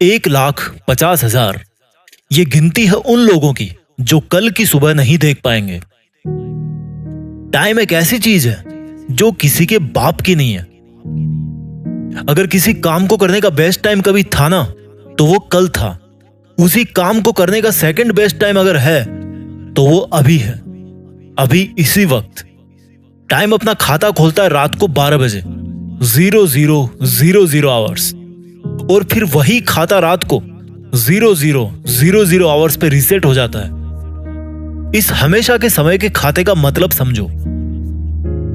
1,50,000 ये गिनती है उन लोगों की जो कल की सुबह नहीं देख पाएंगे। टाइम एक ऐसी चीज है जो किसी के बाप की नहीं है। अगर किसी काम को करने का बेस्ट टाइम कभी था ना, तो वो कल था। उसी काम को करने का सेकंड बेस्ट टाइम अगर है तो वो अभी है, अभी इसी वक्त। टाइम अपना खाता खोलता है रात को 12 बजे 00:00 आवर्स, और फिर वही खाता रात को 00:00 आवर्स पे रीसेट हो जाता है। इस हमेशा के समय के खाते का मतलब समझो।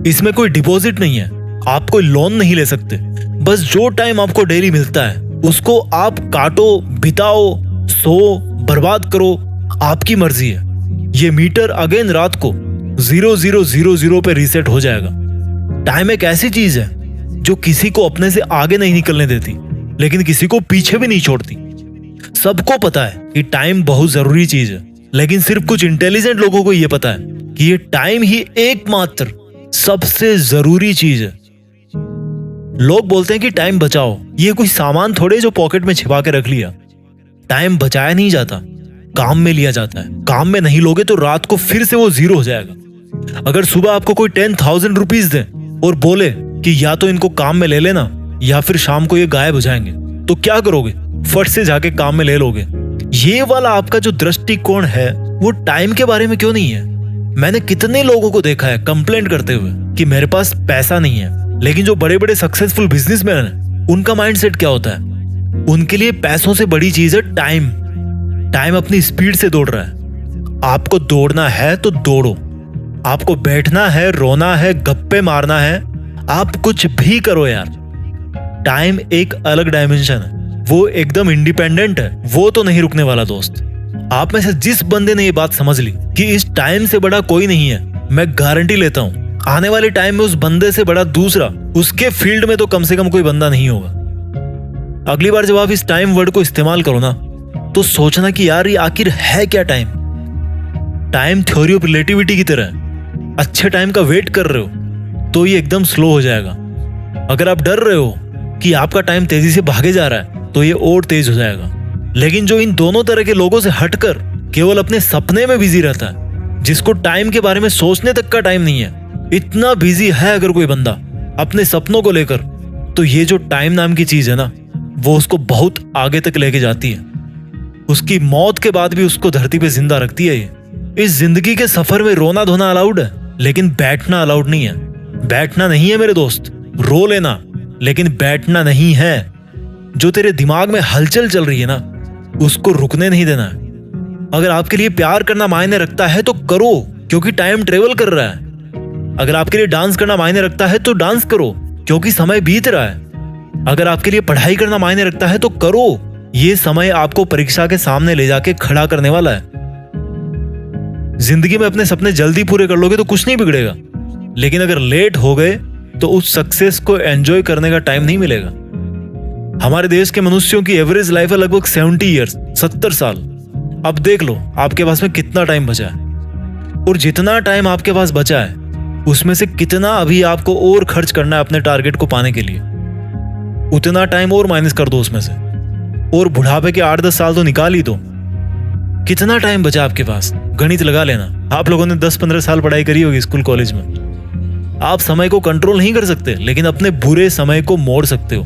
इसमें कोई डिपॉजिट नहीं है, आप कोई लोन नहीं ले सकते। बस जो टाइम आपको डेली मिलता है उसको आप काटो, बिताओ, सो, बर्बाद करो, आपकी मर्जी है। ये मीटर अगेन रात को 00:00 पे रीसेट हो जाएगा। टाइम एक ऐसी चीज है जो किसी को अपने से आगे नहीं निकलने देती, लेकिन किसी को पीछे भी नहीं छोड़ती। सबको पता है कि टाइम बहुत जरूरी चीज है, लेकिन सिर्फ कुछ इंटेलिजेंट लोगों को यह पता है कि ये टाइम ही एकमात्र सबसे जरूरी चीज है। लोग बोलते हैं कि टाइम बचाओ, ये कोई सामान थोड़े जो पॉकेट में छिपा के रख लिया। टाइम बचाया नहीं जाता, काम में लिया जाता है। काम में नहीं लोगे तो रात को फिर से वो 0 हो जाएगा। अगर सुबह आपको कोई 10,000 रुपीज दे और बोले कि या तो इनको काम में ले लेना या फिर शाम को ये गायब हो जाएंगे, तो क्या करोगे? फट से जाके काम में ले लोगे। ये वाला आपका जो दृष्टिकोण है वो टाइम के बारे में क्यों नहीं है? मैंने कितने लोगों को देखा है कंप्लेंट करते हुए कि मेरे पास पैसा नहीं है, लेकिन जो बड़े बड़े सक्सेसफुल बिजनेसमैन हैं उनका माइंडसेट क्या होता है? उनके लिए पैसों से बड़ी चीज है टाइम। टाइम अपनी स्पीड से दौड़ रहा है। आपको दौड़ना है तो दौड़ो, आपको बैठना है, रोना है, गप्पे मारना है, आप कुछ भी करो यार। टाइम एक अलग डायमेंशन है, वो एकदम इंडिपेंडेंट है, वो तो नहीं रुकने वाला दोस्त। आप में से जिस बंदे ने ये बात समझ ली कि इस टाइम से बड़ा कोई नहीं है, मैं गारंटी लेता हूं आने वाले टाइम में उस बंदे से बड़ा दूसरा उसके फील्ड में तो कम से कम कोई बंदा नहीं होगा। अगली बार जब आप इस टाइम वर्ड को इस्तेमाल करो ना, तो सोचना कि यार ये आखिर है क्या time. Time theory of relativity की तरह है। अच्छे टाइम का वेट कर रहे हो तो ये एकदम स्लो हो जाएगा। अगर आप डर रहे हो कि आपका टाइम तेजी से भागे जा रहा है तो ये और तेज हो जाएगा। लेकिन जो इन दोनों तरह के लोगों से हटकर केवल अपने सपने में बिजी रहता है, जिसको टाइम के बारे में सोचने तक का टाइम नहीं है, इतना बिजी है अगर कोई बंदा अपने सपनों को लेकर, तो ये जो टाइम नाम की चीज है ना, वो उसको बहुत आगे तक लेके जाती है। उसकी मौत के बाद भी उसको धरती पे जिंदा रखती है। ये इस जिंदगी के सफर में रोना धोना अलाउड है, लेकिन बैठना अलाउड नहीं है। बैठना नहीं है मेरे दोस्त, रो लेना, लेकिन बैठना नहीं है। जो तेरे दिमाग में हलचल चल रही है ना, उसको रुकने नहीं देना है। अगर आपके लिए प्यार करना मायने रखता है तो करो, क्योंकि टाइम ट्रेवल कर रहा है। अगर आपके लिए डांस करना मायने रखता है तो डांस करो, क्योंकि समय बीत रहा है। अगर आपके लिए पढ़ाई करना मायने रखता है तो करो, ये समय आपको परीक्षा के सामने ले जाके खड़ा करने वाला है। जिंदगी में अपने सपने जल्दी पूरे कर लोगे तो कुछ नहीं बिगड़ेगा, लेकिन अगर लेट हो गए तो उस सक्सेस को एंजॉय करने का टाइम नहीं मिलेगा। हमारे देश के मनुष्यों की एवरेज लाइफ है लगभग 70 ईयर्स, 70 साल। अब देख लो आपके पास में कितना टाइम बचा है, और जितना टाइम आपके पास बचा है उसमें से कितना अभी आपको और खर्च करना है अपने टारगेट को पाने के लिए। उतना टाइम और माइनस कर दो उसमें से, और बुढ़ापे के 8-10 साल तो निकाल ही दो। कितना टाइम बचा आपके पास? गणित लगा लेना। आप लोगों ने 10-15 साल पढ़ाई करी होगी स्कूल कॉलेज में। आप समय को कंट्रोल नहीं कर सकते, लेकिन अपने बुरे समय को मोड़ सकते हो।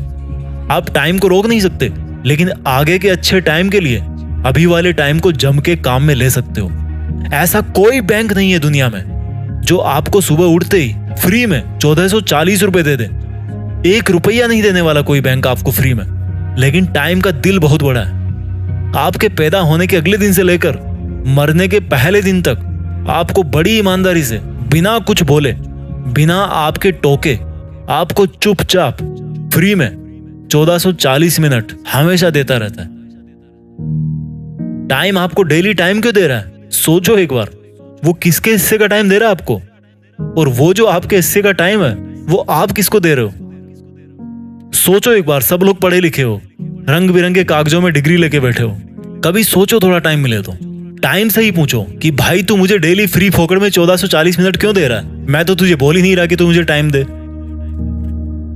आप टाइम को रोक नहीं सकते, लेकिन आगे के अच्छे टाइम के लिए अभी वाले टाइम को जम के काम में ले सकते हो। ऐसा कोई बैंक नहीं है दुनिया में जो आपको सुबह उठते ही फ्री में 1440 रुपए दे दे। 1 रुपया नहीं देने वाला कोई बैंक आपको फ्री में। लेकिन टाइम का दिल बहुत बड़ा है। आपके पैदा होने के अगले दिन से लेकर मरने के पहले दिन तक आपको बड़ी ईमानदारी से, बिना कुछ बोले, बिना आपके टोके, आपको चुपचाप फ्री में 1440 मिनट हमेशा देता रहता है। टाइम आपको डेली टाइम क्यों दे रहा है? सोचो एक बार, वो किसके हिस्से का टाइम दे रहा है आपको, और वो जो आपके हिस्से का टाइम है वो आप किसको दे रहे हो? सोचो एक बार। सब लोग पढ़े लिखे हो, रंग बिरंगे कागजों में डिग्री लेके बैठे हो। कभी सोचो थोड़ा टाइम मिले तो टाइम से ही पूछो कि भाई तू मुझे डेली फ्री फोकट में 1440 मिनट क्यों दे रहा है? मैं तो तुझे बोल ही नहीं रहा कि तू मुझे टाइम दे।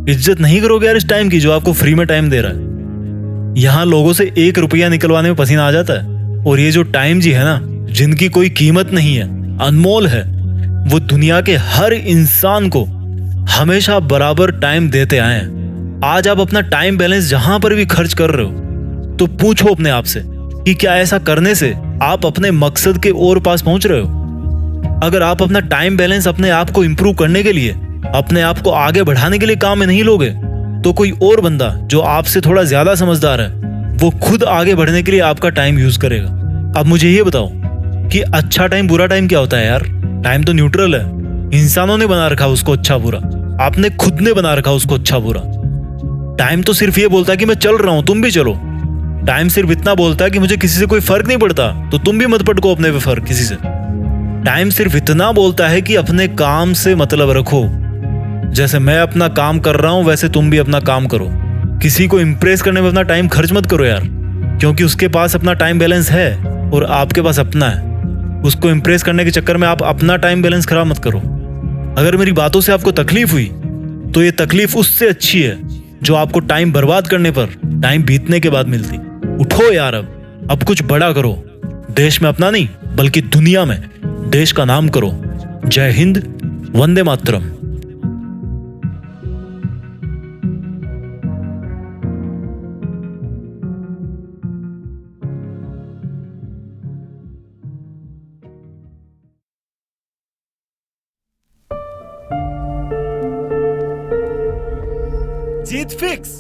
इज्जत नहीं करोगे यार इस टाइम की जो आपको फ्री में टाइम दे रहा है। यहाँ लोगों से 1 रुपया निकलवाने में पसीना आ जाता है। और ये जो टाइम जी है ना, जिनकी कोई कीमत नहीं है, अनमोल है, वो दुनिया के हर इंसान को हमेशा बराबर टाइम देते आए हैं। आज आप अपना टाइम बैलेंस जहां पर भी खर्च कर रहे हो तो पूछो अपने आप से कि क्या ऐसा करने से आप अपने मकसद के और पास पहुंच रहे हो। अगर आप अपना टाइम बैलेंस अपने आप को इंप्रूव करने के लिए, अपने आप को आगे बढ़ाने के लिए काम में नहीं लोगे, तो कोई और बंदा जो आपसे थोड़ा ज्यादा समझदार है, वो खुद आगे बढ़ने के लिए आपका टाइम यूज करेगा। अब मुझे ये बताओ कि अच्छा टाइम बुरा टाइम क्या होता है यार? टाइम तो न्यूट्रल है। इंसानों ने बना रखा उसको अच्छा बुरा, आपने खुद ने बना रखा उसको अच्छा बुरा। टाइम तो सिर्फ ये बोलता है कि मैं चल रहा हूं, तुम भी चलो। टाइम सिर्फ इतना बोलता है कि मुझे किसी से कोई फर्क नहीं पड़ता, तो तुम भी मत पटको अपने पे फर्क किसी से। टाइम सिर्फ इतना बोलता है कि अपने काम से मतलब रखो। जैसे मैं अपना काम कर रहा हूं वैसे तुम भी अपना काम करो। किसी को इंप्रेस करने में अपना टाइम खर्च मत करो यार, क्योंकि उसके पास अपना टाइम बैलेंस है और आपके पास अपना है। उसको इंप्रेस करने के चक्कर में आप अपना टाइम बैलेंस खराब मत करो। अगर मेरी बातों से आपको तकलीफ हुई तो ये तकलीफ उससे अच्छी है जो आपको टाइम बर्बाद करने पर टाइम बीतने के बाद मिलती। उठो यार, अब कुछ बड़ा करो। देश में अपना नहीं बल्कि दुनिया में देश का नाम करो। जय हिंद, वंदे मातरम। जीत फिक्स।